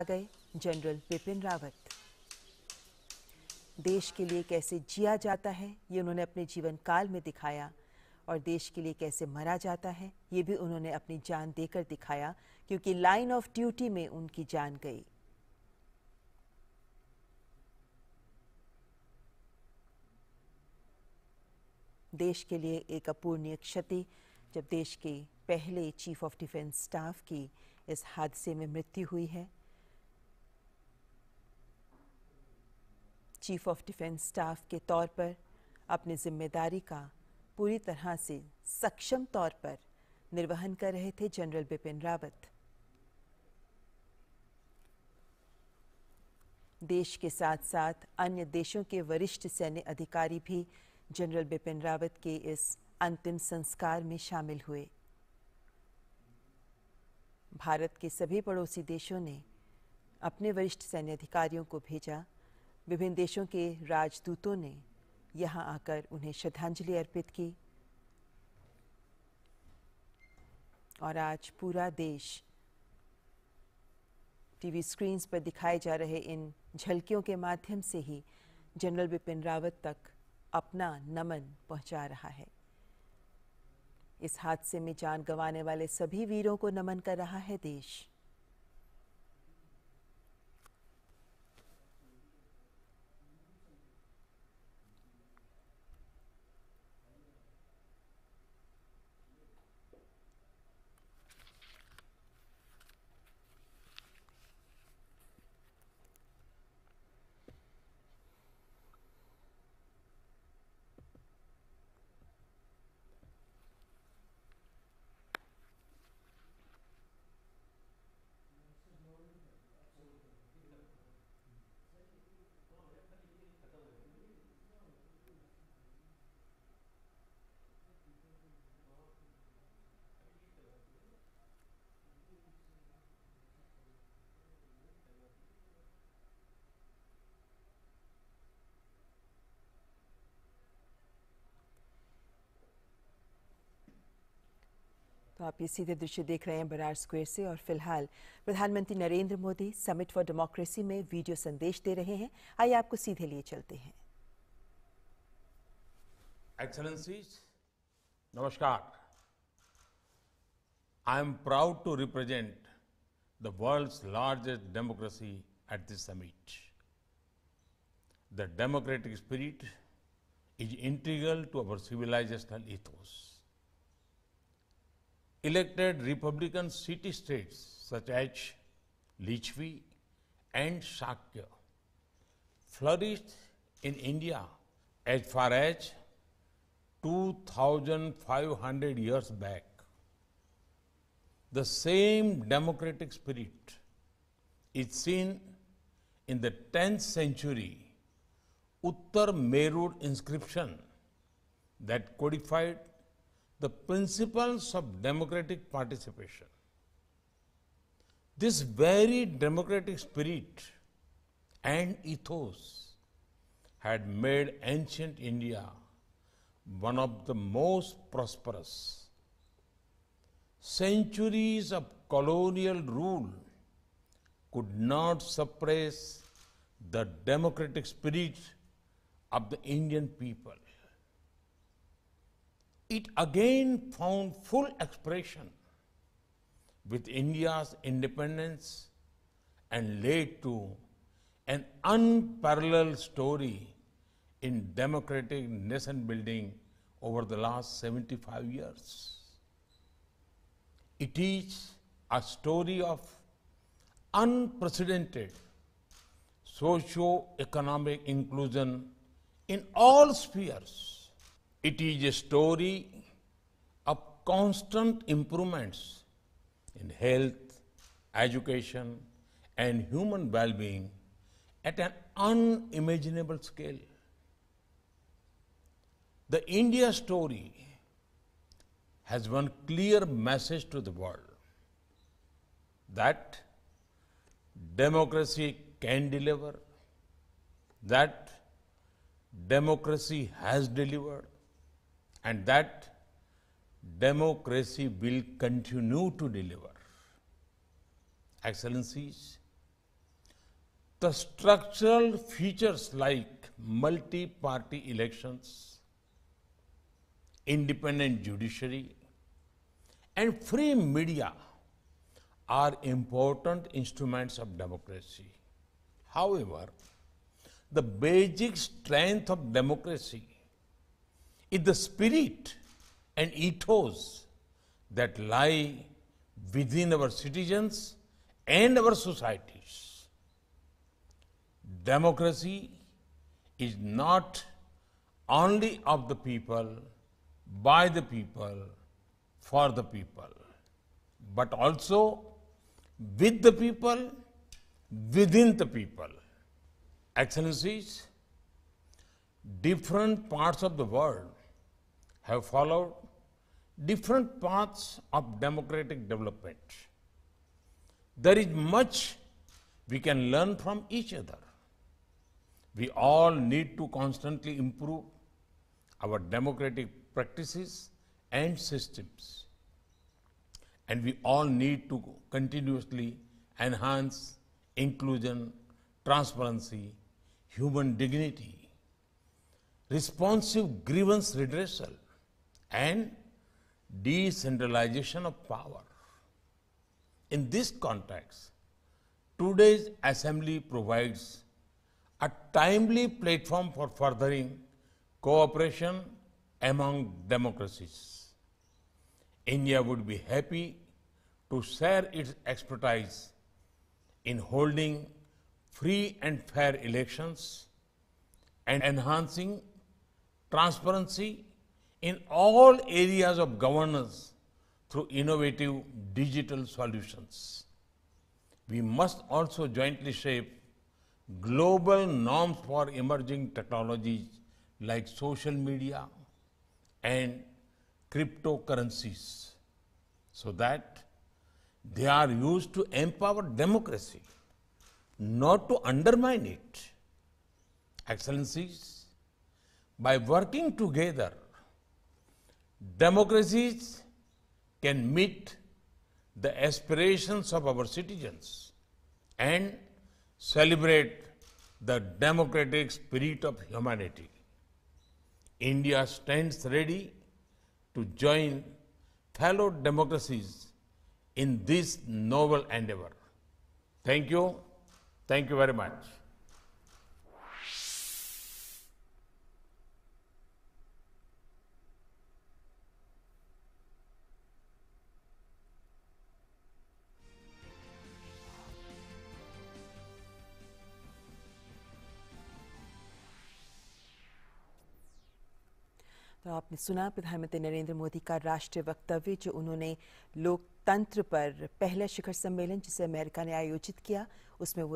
गए जनरल बिपिन रावत। देश के लिए कैसे जिया जाता है ये उन्होंने अपने जीवन काल में दिखाया और देश के लिए कैसे मरा जाता है ये भी उन्होंने अपनी जान देकर दिखाया, क्योंकि लाइन ऑफ ड्यूटी में उनकी जान गई। देश के लिए एक अपूरणीय क्षति जब देश के पहले चीफ ऑफ डिफेंस स्टाफ की इस हादसे में मृत्यु हुई है। चीफ ऑफ डिफेंस स्टाफ के तौर पर अपनी जिम्मेदारी का पूरी तरह से सक्षम तौर पर निर्वहन कर रहे थे जनरल बिपिन रावत। देश के साथ साथ अन्य देशों के वरिष्ठ सैन्य अधिकारी भी जनरल बिपिन रावत के इस अंतिम संस्कार में शामिल हुए। भारत के सभी पड़ोसी देशों ने अपने वरिष्ठ सैन्य अधिकारियों को भेजा। विभिन्न देशों के राजदूतों ने यहां आकर उन्हें श्रद्धांजलि अर्पित की और आज पूरा देश टीवी स्क्रीन्स पर दिखाए जा रहे इन झलकियों के माध्यम से ही जनरल बिपिन रावत तक अपना नमन पहुंचा रहा है। इस हादसे में जान गंवाने वाले सभी वीरों को नमन कर रहा है देश। तो आप ये सीधे दृश्य देख रहे हैं बरार स्क्वायर से और फिलहाल प्रधानमंत्री Narendra Modi summit for democracy में वीडियो संदेश दे रहे हैं। आइए आपको सीधे लिए चलते हैं। Excellencies, Namaskar. I am proud to represent the world's largest democracy at this summit. The democratic spirit is integral to our civilizational ethos. Elected Republican city-states such as Lichvi and Shakya flourished in India as far as 2,500 years back. The same democratic spirit is seen in the 10th century Uttar Merud inscription that codified the principles of democratic participation. This very democratic spirit and ethos had made ancient India one of the most prosperous. Centuries of colonial rule could not suppress the democratic spirit of the Indian people. It again found full expression with India's independence and led to an unparalleled story in democratic nation building over the last 75 years. It is a story of unprecedented socio-economic inclusion in all spheres. It is a story of constant improvements in health, education, and human well-being at an unimaginable scale. The India story has one clear message to the world that democracy can deliver, that democracy has delivered, and that democracy will continue to deliver. Excellencies, The structural features like multi-party elections, independent judiciary, and free media are important instruments of democracy. However, the basic strength of democracy is the spirit and ethos that lie within our citizens and our societies. Democracy is not only of the people, by the people, for the people, but also with the people, within the people. Excellencies, different parts of the world have followed different paths of democratic development. There is much we can learn from each other. We all need to constantly improve our democratic practices and systems. And we all need to continuously enhance inclusion, transparency, human dignity, responsive grievance redressal, and decentralization of power. In this context, today's assembly provides a timely platform for furthering cooperation among democracies. India would be happy to share its expertise in holding free and fair elections and enhancing transparency in all areas of governance through innovative digital solutions. We must also jointly shape global norms for emerging technologies like social media and cryptocurrencies, so that they are used to empower democracy, not to undermine it. Excellencies, by working together, democracies can meet the aspirations of our citizens and celebrate the democratic spirit of humanity. India stands ready to join fellow democracies in this noble endeavor. Thank you. Thank you very much. तो आपने सुना प्रधानमंत्री नरेंद्र मोदी का राष्ट्रीय वक्तव्य जो उन्होंने लोकतंत्र पर पहला शिखर सम्मेलन जिसे अमेरिका ने आयोजित किया उसमें वो